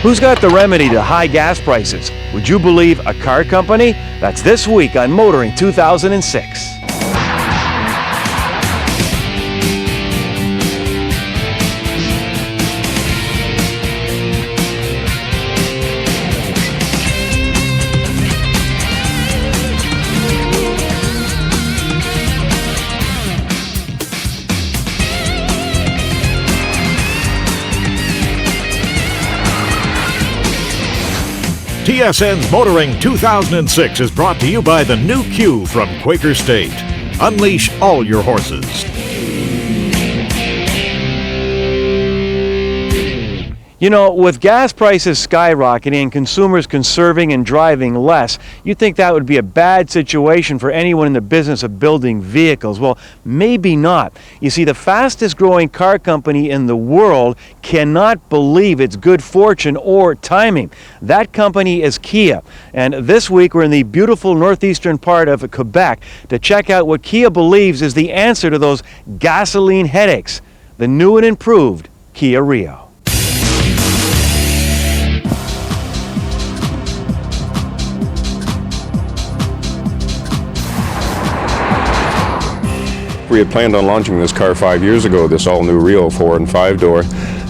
Who's got the remedy to high gas prices? Would you believe a car company? That's this week on Motoring 2006. TSN's Motoring 2006 is brought to you by the new Q from Quaker State. Unleash all your horses. You know, with gas prices skyrocketing and consumers conserving and driving less, you'd think that would be a bad situation for anyone in the business of building vehicles. Well, maybe not. You see, the fastest growing car company in the world cannot believe its good fortune or timing. That company is Kia. And this week we're in the beautiful northeastern part of Quebec to check out what Kia believes is the answer to those gasoline headaches, the new and improved Kia Rio. We had planned on launching this car 5 years ago, this all-new Rio 4 and 5-door.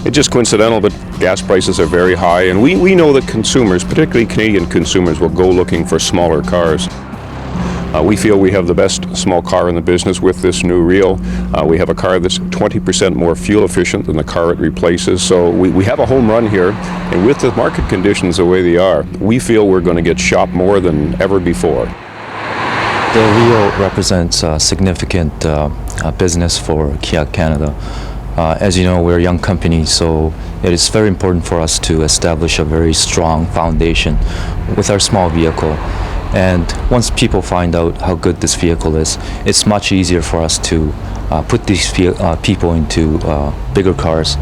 It's just coincidental, but gas prices are very high, and we know that consumers, particularly Canadian consumers, will go looking for smaller cars. We feel we have the best small car in the business with this new Rio. We have a car that's 20% more fuel efficient than the car it replaces, so we have a home run here, and with the market conditions the way they are, we feel we're going to get shopped more than ever before. The Rio represents a significant business for Kia Canada. As you know, we're a young company, so it is very important for us to establish a very strong foundation with our small vehicle. And once people find out how good this vehicle is, it's much easier for us to put these people into bigger cars,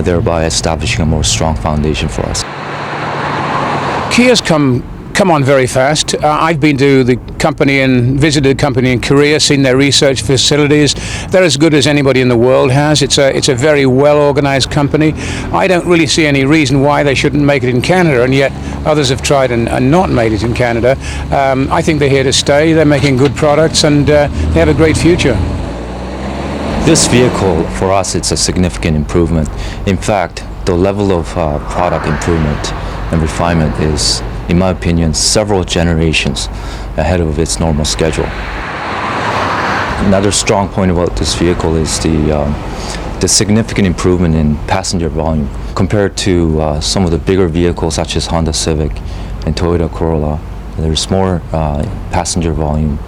thereby establishing a more strong foundation for us. Kia's come on very fast. I've been to the company and visited the company in Korea, seen their research facilities. They're as good as anybody in the world has. It's a very well organized company. I don't really see any reason why they shouldn't make it in Canada, and yet others have tried and not made it in Canada. I think they're here to stay. They're making good products, and they have a great future. This vehicle, for us, it's a significant improvement. In fact, the level of product improvement and refinement is, in my opinion, several generations ahead of its normal schedule. Another strong point about this vehicle is the significant improvement in passenger volume compared to some of the bigger vehicles such as Honda Civic and Toyota Corolla. There's more passenger volume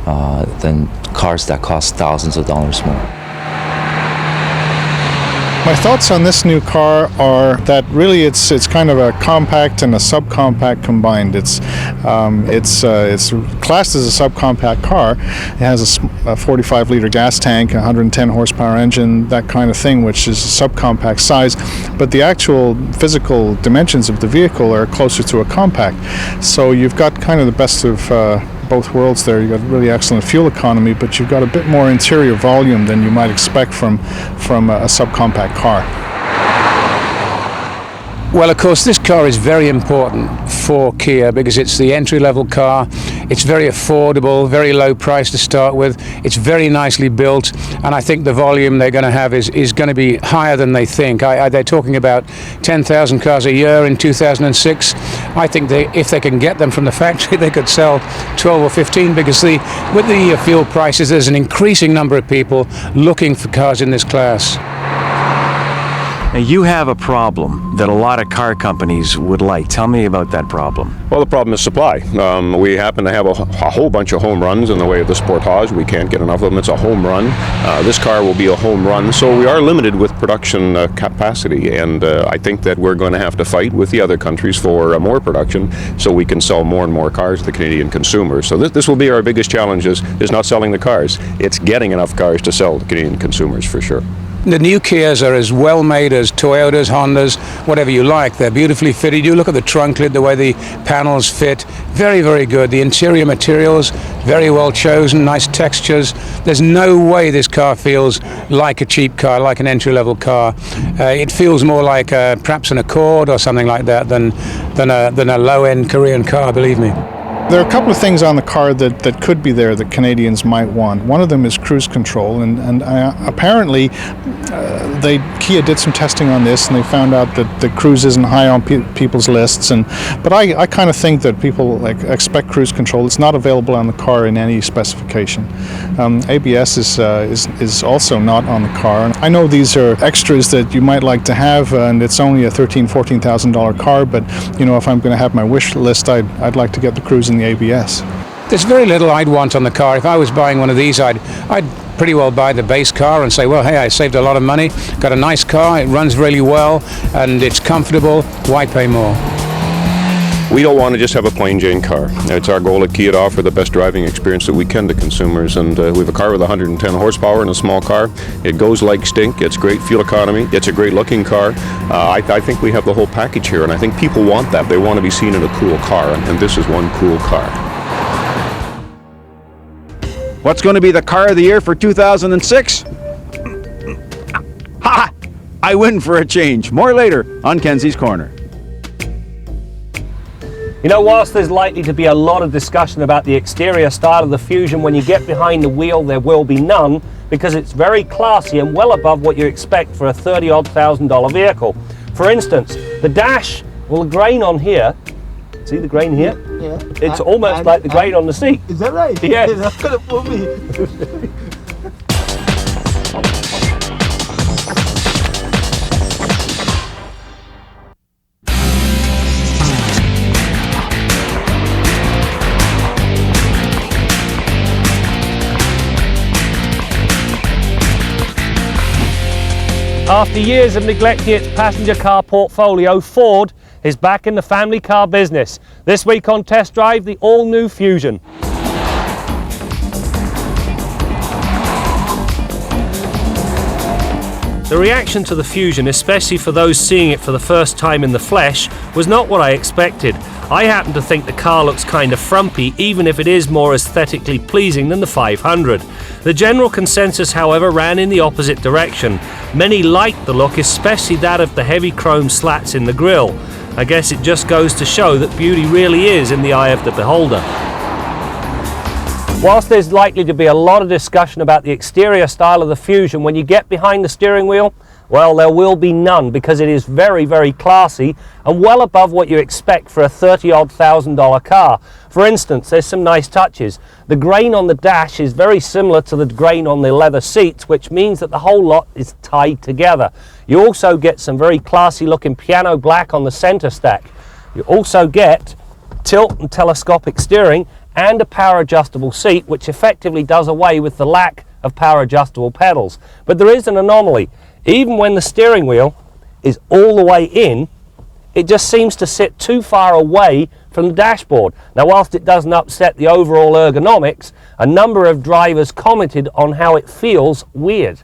than cars that cost thousands of dollars more. My thoughts on this new car are that really it's kind of a compact and a subcompact combined. It's classed as a subcompact car. It has a 45-liter gas tank, a 110 horsepower engine, that kind of thing, which is a subcompact size. But the actual physical dimensions of the vehicle are closer to a compact. So you've got kind of the best of both worlds there. You've got really excellent fuel economy, but you've got a bit more interior volume than you might expect from a subcompact car. Well, of course, this car is very important for Kia because it's the entry-level car. It's very affordable, very low price to start with. It's very nicely built, and I think the volume they're going to have is going to be higher than they think. They're talking about 10,000 cars a year in 2006. I think if they can get them from the factory, they could sell 12 or 15 because with the fuel prices, there's an increasing number of people looking for cars in this class. Now, you have a problem that a lot of car companies would like. Tell me about that problem. Well, the problem is supply. We happen to have a whole bunch of home runs in the way of the Sportage. We can't get enough of them. It's a home run. This car will be a home run, so we are limited with production capacity, and I think that we're going to have to fight with the other countries for more production so we can sell more and more cars to the Canadian consumers. So this will be our biggest challenge is not selling the cars. It's getting enough cars to sell to Canadian consumers for sure. The new Kias are as well made as Toyotas, Hondas, whatever you like. They're beautifully fitted. You look at the trunk lid, the way the panels fit, very, very good. The interior materials, very well chosen, nice textures. There's no way this car feels like a cheap car, like an entry-level car. It feels more like perhaps an Accord or something like that than a low-end Korean car, believe me. There are a couple of things on the car that could be there that Canadians might want. One of them is cruise control, and apparently Kia did some testing on this, and they found out that the cruise isn't high on people's lists. But I kind of think that people expect cruise control. It's not available on the car in any specification. ABS is also not on the car. And I know these are extras that you might like to have, and it's only a $13,000-$14,000 car. But if I'm going to have my wish list, I'd like to get the cruise and the ABS. There's very little I'd want on the car. If I was buying one of these, I'd pretty well buy the base car and say, well, hey, I saved a lot of money, got a nice car, it runs really well, and it's comfortable. Why pay more? We don't want to just have a plain Jane car. It's our goal at Kia to offer the best driving experience that we can to consumers, and we have a car with 110 horsepower and a small car. It goes like stink, it's great fuel economy, it's a great looking car. I think we have the whole package here, and I think people want that. They want to be seen in a cool car, and this is one cool car. What's going to be the car of the year for 2006? Ha! I win for a change. More later on Kenzie's Corner. Whilst there's likely to be a lot of discussion about the exterior style of the Fusion, when you get behind the wheel there will be none, because it's very classy and well above what you expect for a $30,000 vehicle. For instance, the dash, well, the grain on here, see the grain here? Yeah. It's almost like the grain on the seat. Is that right? Yes. That's gonna fool me. After years of neglecting its passenger car portfolio, Ford is back in the family car business. This week on Test Drive, the all-new Fusion. The reaction to the Fusion, especially for those seeing it for the first time in the flesh, was not what I expected. I happen to think the car looks kind of frumpy, even if it is more aesthetically pleasing than the 500. The general consensus, however, ran in the opposite direction. Many liked the look, especially that of the heavy chrome slats in the grille. I guess it just goes to show that beauty really is in the eye of the beholder. Whilst there's likely to be a lot of discussion about the exterior style of the Fusion, when you get behind the steering wheel, well, there will be none, because it is very, very classy and well above what you expect for a $30,000 car. For instance, there's some nice touches. The grain on the dash is very similar to the grain on the leather seats, which means that the whole lot is tied together. You also get some very classy looking piano black on the center stack. You also get tilt and telescopic steering and a power adjustable seat, which effectively does away with the lack of power adjustable pedals. But there is an anomaly. Even when the steering wheel is all the way in, it just seems to sit too far away from the dashboard. Now, whilst it doesn't upset the overall ergonomics, a number of drivers commented on how it feels weird.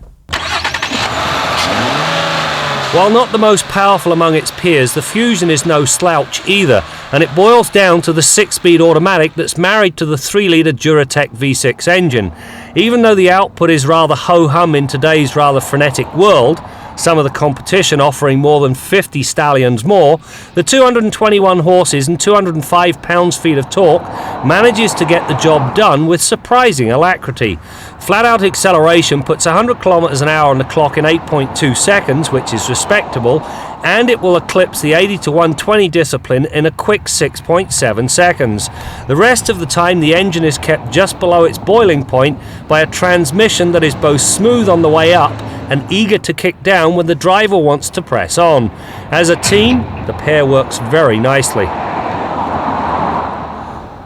While not the most powerful among its peers, the Fusion is no slouch either, and it boils down to the 6-speed automatic that's married to the 3-litre Duratec V6 engine. Even though the output is rather ho-hum in today's rather frenetic world, some of the competition offering more than 50 stallions more, the 221 horses and 205 pounds-feet of torque manages to get the job done with surprising alacrity. Flat-out acceleration puts 100 kilometers an hour on the clock in 8.2 seconds, which is respectable, and it will eclipse the 80 to 120 discipline in a quick 6.7 seconds. The rest of the time the engine is kept just below its boiling point by a transmission that is both smooth on the way up and eager to kick down when the driver wants to press on. As a team, the pair works very nicely.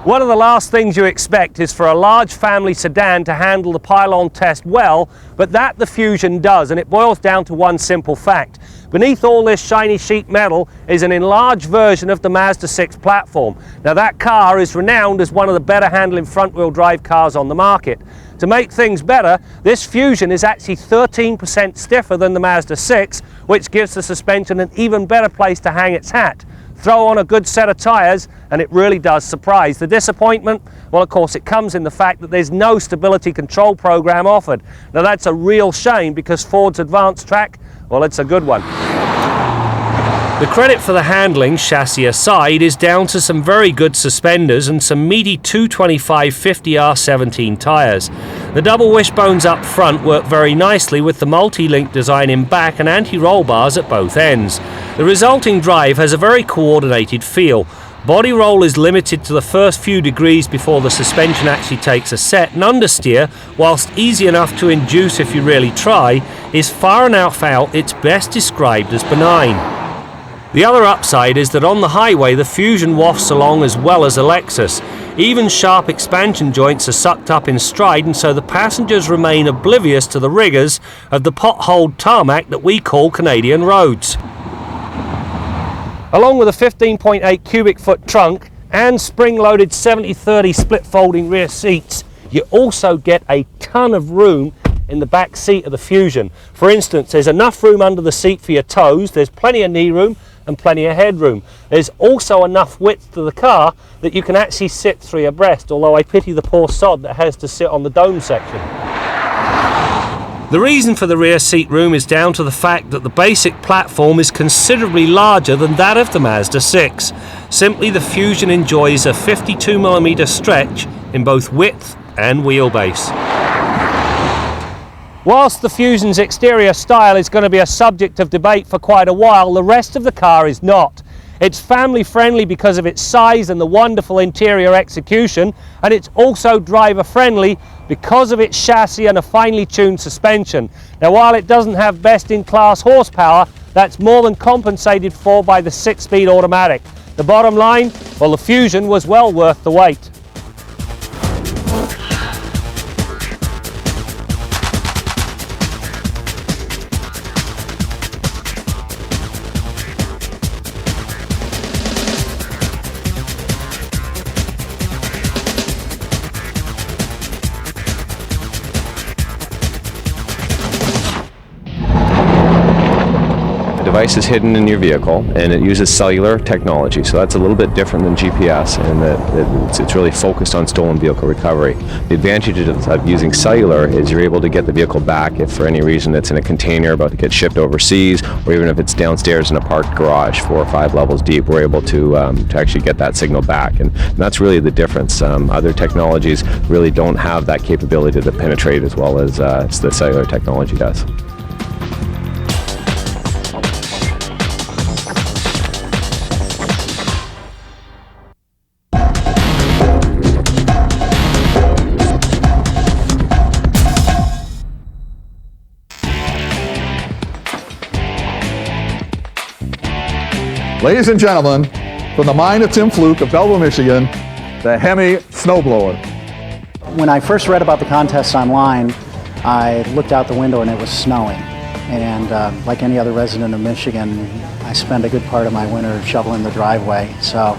One of the last things you expect is for a large family sedan to handle the pylon test well, but that the Fusion does, and it boils down to one simple fact. Beneath all this shiny sheet metal is an enlarged version of the Mazda 6 platform. Now that car is renowned as one of the better handling front-wheel drive cars on the market. To make things better, this Fusion is actually 13% stiffer than the Mazda 6, which gives the suspension an even better place to hang its hat. Throw on a good set of tyres and it really does surprise. The disappointment, well, of course, it comes in the fact that there's no stability control program offered. Now that's a real shame because Ford's Advanced Track, well, it's a good one. The credit for the handling, chassis aside, is down to some very good suspenders and some meaty 225 50R17 tyres. The double wishbones up front work very nicely with the multi-link design in back and anti-roll bars at both ends. The resulting drive has a very coordinated feel. Body roll is limited to the first few degrees before the suspension actually takes a set, and understeer, whilst easy enough to induce if you really try, is far enough out it's best described as benign. The other upside is that on the highway the Fusion wafts along as well as a Lexus. Even sharp expansion joints are sucked up in stride, and so the passengers remain oblivious to the rigours of the potholed tarmac that we call Canadian roads. Along with a 15.8 cubic foot trunk and spring-loaded 70/30 split folding rear seats, you also get a ton of room in the back seat of the Fusion. For instance, there's enough room under the seat for your toes, there's plenty of knee room and plenty of headroom. There's also enough width to the car that you can actually sit three abreast, although I pity the poor sod that has to sit on the dome section. The reason for the rear seat room is down to the fact that the basic platform is considerably larger than that of the Mazda 6. Simply, the Fusion enjoys a 52mm stretch in both width and wheelbase. Whilst the Fusion's exterior style is going to be a subject of debate for quite a while, the rest of the car is not. It's family friendly because of its size and the wonderful interior execution, and it's also driver friendly because of its chassis and a finely tuned suspension. Now while it doesn't have best in class horsepower, that's more than compensated for by the 6-speed automatic. The bottom line, well, the Fusion was well worth the wait. Device is hidden in your vehicle and it uses cellular technology, so that's a little bit different than GPS in that it's really focused on stolen vehicle recovery. The advantage of using cellular is you're able to get the vehicle back if for any reason it's in a container about to get shipped overseas, or even if it's downstairs in a parked garage 4 or 5 levels deep, we're able to actually get that signal back, and that's really the difference. Other technologies really don't have that capability to penetrate as well as the cellular technology does. Ladies and gentlemen, from the mind of Tim Fluke of Belleville, Michigan, the Hemi snowblower. When I first read about the contest online, I looked out the window and it was snowing. And like any other resident of Michigan, I spend a good part of my winter shoveling the driveway. So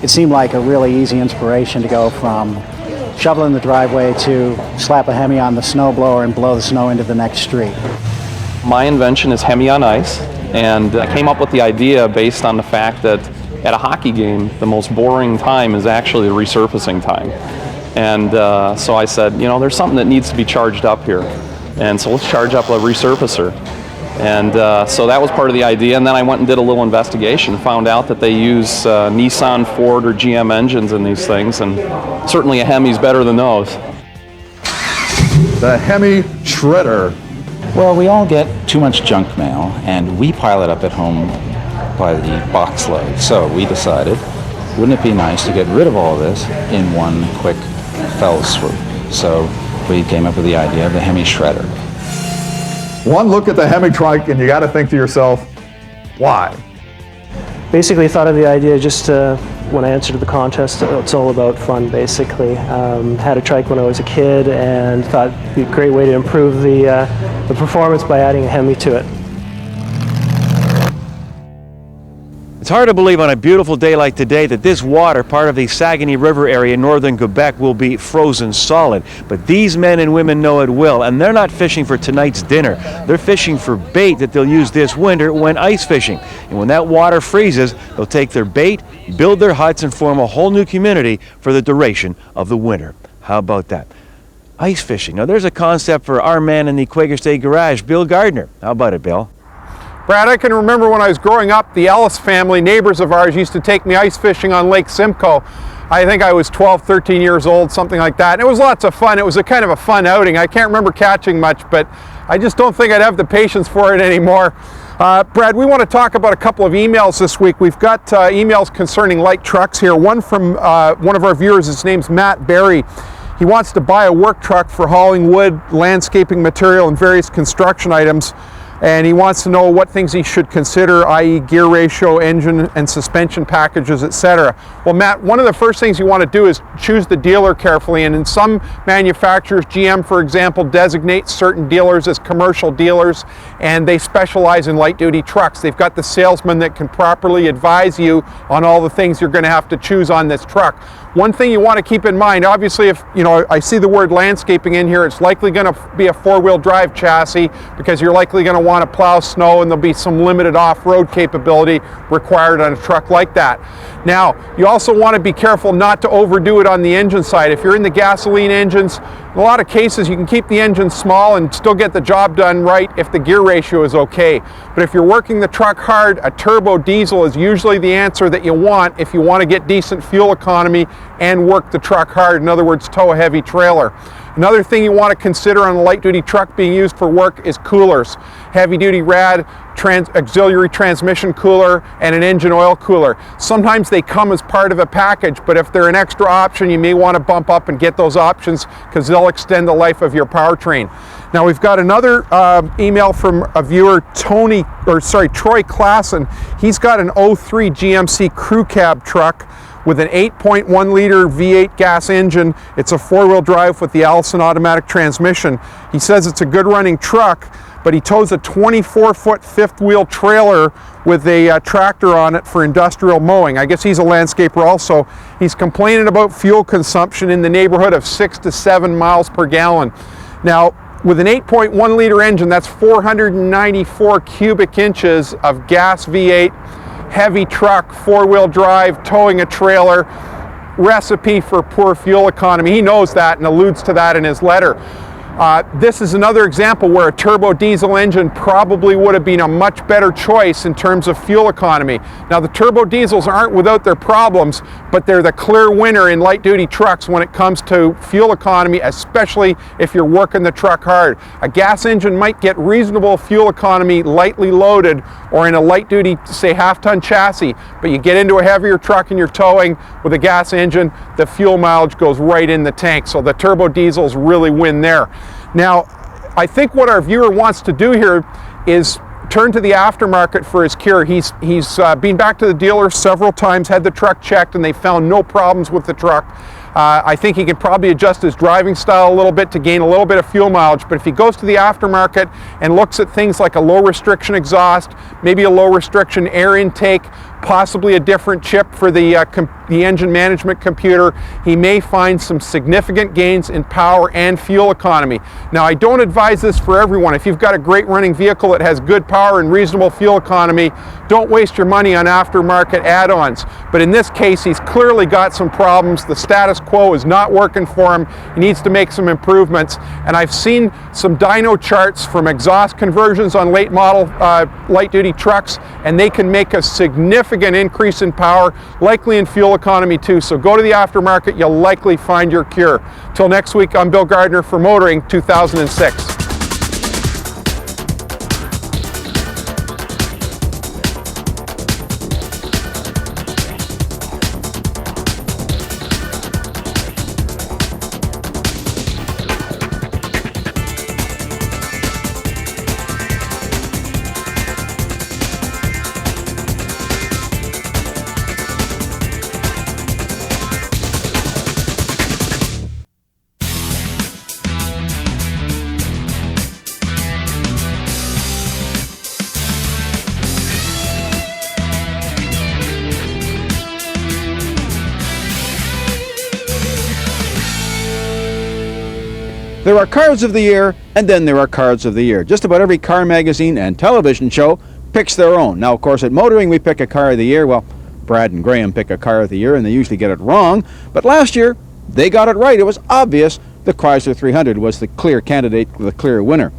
it seemed like a really easy inspiration to go from shoveling the driveway to slap a Hemi on the snowblower and blow the snow into the next street. My invention is Hemi on ice, and I came up with the idea based on the fact that at a hockey game, the most boring time is actually the resurfacing time. And so I said, you know, there's something that needs to be charged up here. And so let's charge up a resurfacer. And so that was part of the idea. And then I went and did a little investigation and found out that they use Nissan, Ford, or GM engines in these things. And certainly a Hemi's better than those. The Hemi shredder. Well, we all get too much junk mail, and we pile it up at home by the box load. So we decided, wouldn't it be nice to get rid of all this in one quick fell swoop? So we came up with the idea of the Hemi shredder. One look at the Hemi trike and you got to think to yourself, why? Basically thought of the idea just to when I entered the contest, it's all about fun, basically. Had a trike when I was a kid and thought it'd be a great way to improve the performance by adding a Hemi to it. It's hard to believe on a beautiful day like today that this water, part of the Saguenay River area in northern Quebec, will be frozen solid. But these men and women know it will, and they're not fishing for tonight's dinner. They're fishing for bait that they'll use this winter when ice fishing. And when that water freezes, they'll take their bait, build their huts, and form a whole new community for the duration of the winter. How about that? Ice fishing. Now there's a concept for our man in the Quaker State Garage, Bill Gardner. How about it, Bill? Brad, I can remember when I was growing up, the Ellis family, neighbors of ours, used to take me ice fishing on Lake Simcoe. I think I was 12, 13 years old, something like that. And it was lots of fun. It was a kind of a fun outing. I can't remember catching much, but I just don't think I'd have the patience for it anymore. Brad, we want to talk about a couple of emails this week. We've got emails concerning light trucks here. One from one of our viewers. His name's Matt Berry. He wants to buy a work truck for hauling wood, landscaping material, and various construction items. And he wants to know what things he should consider, i.e. gear ratio, engine and suspension packages, etc. Well, Matt, one of the first things you want to do is choose the dealer carefully. And in some manufacturers, GM, for example, designates certain dealers as commercial dealers, and they specialize in light-duty trucks. They've got the salesman that can properly advise you on all the things you're going to have to choose on this truck. One thing you want to keep in mind, obviously, if I see the word landscaping in here, it's likely going to be a four-wheel drive chassis because you're likely going to want to plow snow, and there'll be some limited off-road capability required on a truck like that. Now, you also want to be careful not to overdo it on the engine side. If you're in the gasoline engines, in a lot of cases you can keep the engine small and still get the job done right if the gear ratio is okay. But if you're working the truck hard, a turbo diesel is usually the answer that you want if you want to get decent fuel economy and work the truck hard, in other words, tow a heavy trailer. Another thing you want to consider on a light-duty truck being used for work is coolers. Heavy-duty rad, auxiliary transmission cooler, and an engine oil cooler. Sometimes they come as part of a package, but if they're an extra option, you may want to bump up and get those options because they'll extend the life of your powertrain. Now we've got another email from a viewer, Troy Klassen. He's got an 03 GMC crew cab truck with an 8.1 liter V8 gas engine. It's a four-wheel drive with the Allison automatic transmission. He says it's a good running truck, but he tows a 24-foot fifth wheel trailer with a tractor on it for industrial mowing. I guess he's a landscaper also. He's complaining about fuel consumption in the neighborhood of 6 to 7 miles per gallon. Now, with an 8.1 liter engine, that's 494 cubic inches of gas V8, heavy truck, four-wheel drive, towing a trailer, recipe for poor fuel economy. He knows that and alludes to that in his letter. This is another example where a turbo diesel engine probably would have been a much better choice in terms of fuel economy. Now, the turbo diesels aren't without their problems, but they're the clear winner in light-duty trucks when it comes to fuel economy, especially if you're working the truck hard. A gas engine might get reasonable fuel economy lightly loaded or in a light-duty, say, half-ton chassis, but you get into a heavier truck and you're towing with a gas engine, the fuel mileage goes right in the tank. So the turbo diesels really win there. Now, I think what our viewer wants to do here is turn to the aftermarket for his cure. He's been back to the dealer several times, had the truck checked, and they found no problems with the truck. I think he can probably adjust his driving style a little bit to gain a little bit of fuel mileage, but if he goes to the aftermarket and looks at things like a low restriction exhaust, maybe a low restriction air intake, possibly a different chip for the engine management computer, he may find some significant gains in power and fuel economy. Now, I don't advise this for everyone. If you've got a great running vehicle that has good power and reasonable fuel economy, don't waste your money on aftermarket add-ons. But in this case, he's clearly got some problems. The status quo is not working for him. He needs to make some improvements. And I've seen some dyno charts from exhaust conversions on late model light-duty trucks, and they can make a significant increase in power, likely in fuel economy too. So go to the aftermarket, you'll likely find your cure. Till next week, I'm Bill Gardner for Motoring 2006. There are cars of the year, and then there are cards of the year. Just about every car magazine and television show picks their own. Now, of course, at Motoring, we pick a car of the year. Well, Brad and Graham pick a car of the year, and they usually get it wrong. But last year, they got it right. It was obvious the Chrysler 300 was the clear candidate, the clear winner.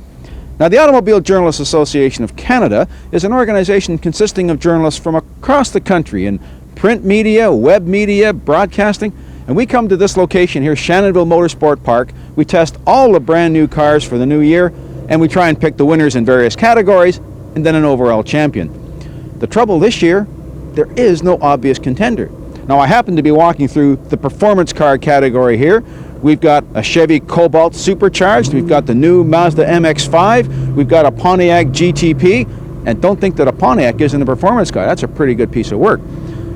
Now, the Automobile Journalists Association of Canada is an organization consisting of journalists from across the country in print media, web media, broadcasting, and we come to this location here, Shannonville Motorsport Park. We test all the brand new cars for the new year, and we try and pick the winners in various categories, and then an overall champion. The trouble this year, there is no obvious contender. Now, I happen to be walking through the performance car category here. We've got a Chevy Cobalt Supercharged, we've got the new Mazda MX-5, we've got a Pontiac GTP, and don't think that a Pontiac isn't a performance car. That's a pretty good piece of work.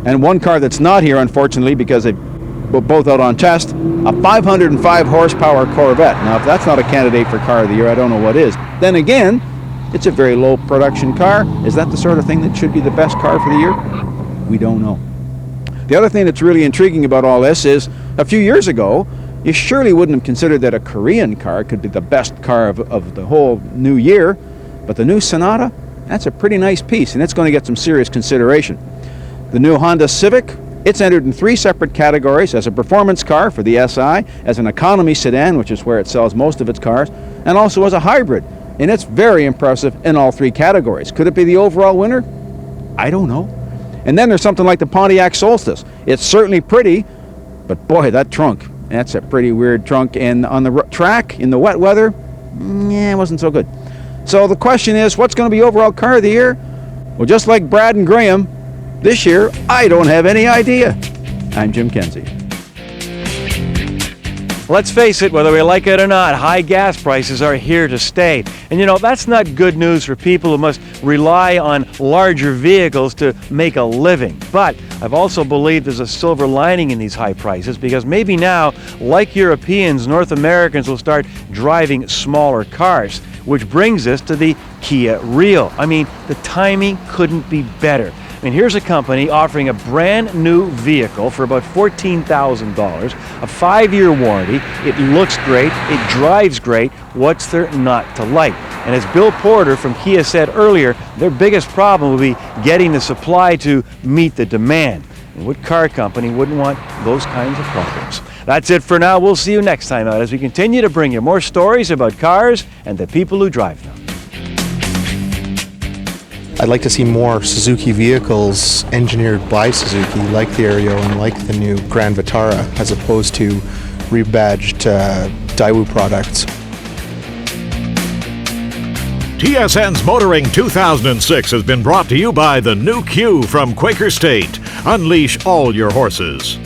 And one car that's not here, unfortunately, because they were both out on test, a 505 horsepower Corvette. Now, if that's not a candidate for car of the year, I don't know what is. Then again, it's a very low production car. Is that the sort of thing that should be the best car for the year? We don't know. The other thing that's really intriguing about all this is, a few years ago, you surely wouldn't have considered that a Korean car could be the best car of the whole new year, but the new Sonata, that's a pretty nice piece, and it's going to get some serious consideration. The new Honda Civic, it's entered in 3 separate categories: as a performance car for the SI, as an economy sedan, which is where it sells most of its cars, and also as a hybrid, and it's very impressive in all 3 categories. Could it be the overall winner? I don't know. And then there's something like the Pontiac Solstice. It's certainly pretty, but boy, that trunk, that's a pretty weird trunk, and on the track, in the wet weather, it wasn't so good. So the question is, what's going to be overall car of the year? Well, just like Brad and Graham, this year, I don't have any idea. I'm Jim Kenzie. Let's face it, whether we like it or not, high gas prices are here to stay. And you know, that's not good news for people who must rely on larger vehicles to make a living. But I've also believed there's a silver lining in these high prices, because maybe now, like Europeans, North Americans will start driving smaller cars, which brings us to the Kia Rio. I mean, the timing couldn't be better. I mean, here's a company offering a brand new vehicle for about $14,000, a 5-year warranty. It looks great, it drives great. What's there not to like? And as Bill Porter from Kia said earlier, their biggest problem will be getting the supply to meet the demand. And what car company wouldn't want those kinds of problems? That's it for now. We'll see you next time out as we continue to bring you more stories about cars and the people who drive them. I'd like to see more Suzuki vehicles engineered by Suzuki, like the Rio and like the new Grand Vitara, as opposed to rebadged Daewoo products. TSN's Motoring 2006 has been brought to you by the new Q from Quaker State. Unleash all your horses.